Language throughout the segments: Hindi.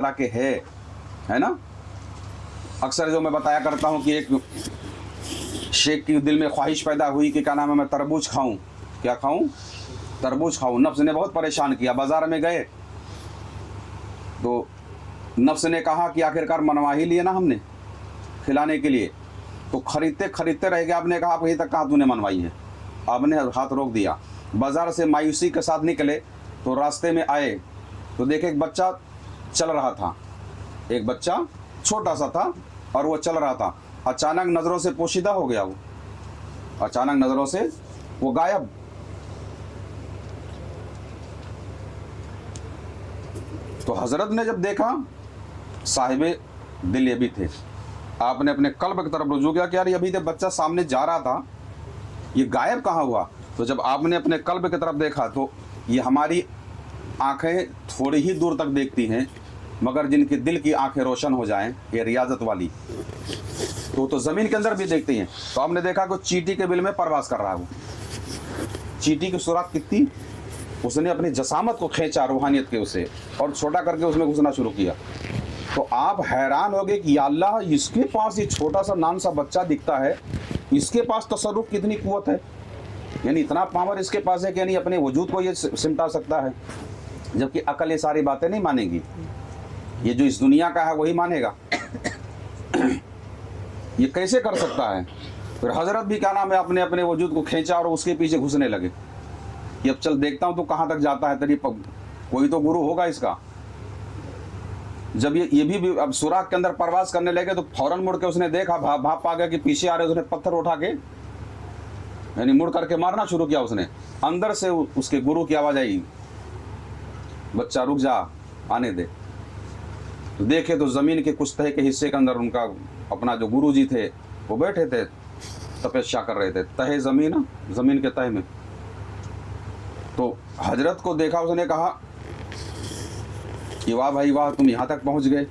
तरह के है ना। अक्सर जो मैं बताया करता हूँ कि एक शेख के दिल में ख्वाहिश पैदा हुई कि क्या नाम है, मैं तरबूज खाऊं। क्या खाऊं? तरबूज खाऊं। नफ्स ने बहुत परेशान किया। बाज़ार में गए तो नफ्स ने कहा कि आखिरकार मनवा ही लिए ना हमने खिलाने के लिए, तो खरीदते खरीदते रह गया। आपने कहा आप यहीं तक कहाँ तूने मनवाई है। आपने हाथ रोक दिया। बाज़ार से मायूसी के साथ निकले तो रास्ते में आए तो देखे एक बच्चा चल रहा था। एक बच्चा छोटा सा था और वो चल रहा था। अचानक नज़रों से पोशीदा हो गया। वो अचानक नज़रों से वो गायब। तो हज़रत ने जब देखा, साहिबे दिल ये भी थे, आपने अपने कल्ब की तरफ रुजू किया कि यार ये अभी तो बच्चा सामने जा रहा था, ये गायब कहाँ हुआ। तो जब आपने अपने कल्ब की तरफ देखा तो ये हमारी आंखें थोड़ी ही दूर तक देखती हैं, मगर जिनके दिल की आंखें रोशन हो जाएं, ये रियाजत वाली तो ज़मीन के अंदर भी देखती हैं। तो आपने देखा कि चींटी के बिल में परवास कर रहा है। वो चींटी की सुराख कितनी, उसने अपनी जसामत को खींचा रूहानियत के उसे और छोटा करके उसमें घुसना शुरू किया। तो आप हैरान हो गए कि या अल्लाह, इसके पास ये छोटा सा नान सा बच्चा दिखता है, इसके पास तसर्रुफ कितनी कुव्वत है, यानी इतना पावर इसके पास है कि यानी अपने वजूद को ये सिमटा सकता है। जबकि अकल ये सारी बातें नहीं मानेगी, ये जो इस दुनिया का है वही मानेगा। ये कैसे कर सकता है। फिर हजरत भी क्या नाम है अपने अपने वजूद को खींचा और उसके पीछे घुसने लगे कि अब चल देखता हूँ तो कहाँ तक जाता है, तेरी कोई तो गुरु होगा इसका। जब ये भी अब सुराख के अंदर प्रवास करने लगे तो फौरन मुड़ के उसने देखा, भाप पा गया कि पीछे आ रहे। उसने पत्थर उठा के यानी मुड़ करके मारना शुरू किया। उसने अंदर से उसके गुरु की आवाज़ आई, बच्चा रुक जा, आने दे। तो देखे तो ज़मीन के कुछ तह के हिस्से के अंदर उनका अपना जो गुरु जी थे वो बैठे थे, तपस्या कर रहे थे। तहे ज़मीन, ज़मीन के तह में। तो हजरत को देखा, उसने कहा कि वाह भाई वाह, तुम यहाँ तक पहुँच गए।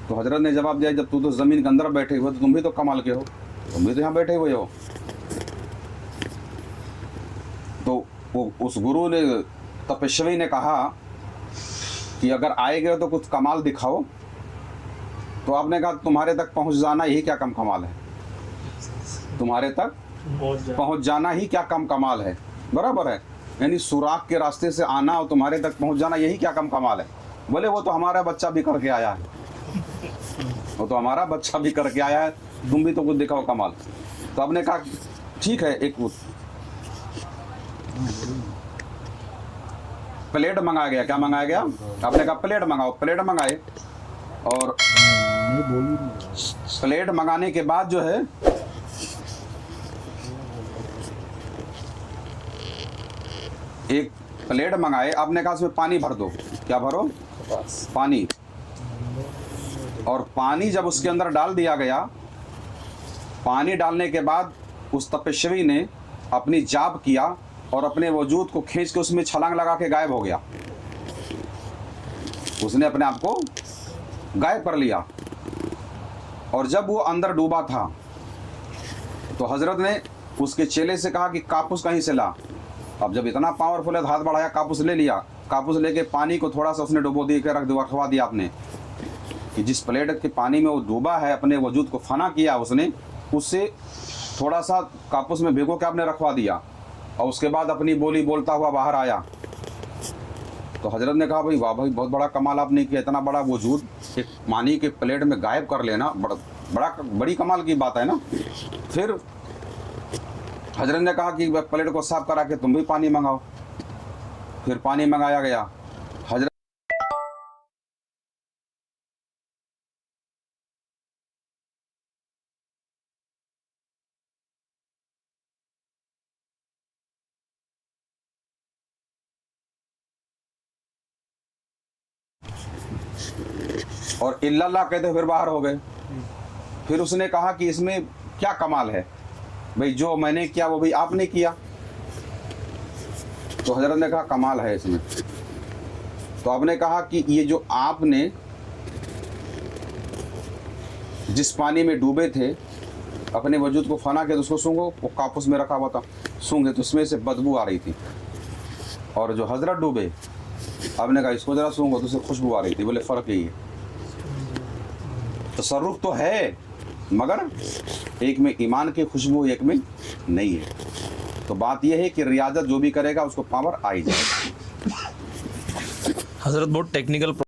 तो हजरत ने जवाब दिया, जब तू तो ज़मीन के अंदर बैठे हुए तो तुम भी तो कमाल के हो, तुम भी तो यहाँ बैठे हुए हो। तो वो उस गुरु ने, तपस्वी ने कहा कि अगर आए गए तो कुछ कमाल दिखाओ। तो आपने कहा तुम्हारे तक पहुँच जाना यही क्या कम कमाल है, तुम्हारे तक पहुँच जाना ही क्या कम कमाल है। बराबर है, यानी सुराख के रास्ते से आना और तुम्हारे तक पहुँच जाना यही क्या कम कमाल है। बोले वो तो हमारा बच्चा भी करके आया है, वो तो हमारा बच्चा भी करके आया है, तुम भी तो कुछ दिखाओ कमाल। तो आपने कहा ठीक है, एक प्लेट मंगाया गया। क्या मंगाया गया? आपने कहा प्लेट मंगाओ। प्लेट मंगाए और प्लेट मंगाने के बाद जो है एक प्लेट मंगाए, आपने कहा उसमें पानी भर दो। क्या भरो? पानी। और पानी जब उसके अंदर डाल दिया गया, पानी डालने के बाद उस तपस्वी ने अपनी जाप किया और अपने वजूद को खींच के उसमें छलांग लगा के गायब हो गया। उसने अपने आप को गायब कर लिया। और जब वो अंदर डूबा था तो हजरत ने उसके चेले से कहा कि कापूस कहीं से ला। अब जब इतना पावरफुल है, हाथ बढ़ाया, कापूस ले लिया। कापूस लेके पानी को थोड़ा सा उसने डुबो दी के रखवा दिया आपने, कि जिस प्लेट के पानी में वो डूबा है, अपने वजूद को फना किया उसने, उससे थोड़ा सा कापूस में भिगो के आपने रखवा दिया। और उसके बाद अपनी बोली बोलता हुआ बाहर आया। तो हजरत ने कहा भाई वाह भाई, बहुत बड़ा कमाल आपने किया, इतना बड़ा वजूद एक पानी के प्लेट में गायब कर लेना बड़ी कमाल की बात है ना। फिर हजरत ने कहा कि प्लेट को साफ करा के तुम भी पानी मंगाओ। फिर पानी मंगाया गया। हजरत और इल्लल्लाह कहते फिर बाहर हो गए। फिर उसने कहा कि इसमें क्या कमाल है भाई, जो मैंने किया वो भी आपने किया। तो हजरत ने कहा कमाल है इसमें। तो आपने कहा कि ये जो आपने जिस पानी में डूबे थे, अपने वजूद को फना के तो उसको सूंघो, वो कापूस में रखा हुआ था, सूंघे तो उसमें से बदबू आ रही थी। और जो हजरत डूबे, आपने कहा इसको ज़रा सूंघो तो उससे खुशबू आ रही थी। बोले फ़र्क यही है। तसर्रुफ तो है, मगर एक में ईमान की खुशबू, एक में नहीं है। तो बात यह है कि रियाजत जो भी करेगा उसको पावर आ ही जाएगा। हज़रत बहुत टेक्निकल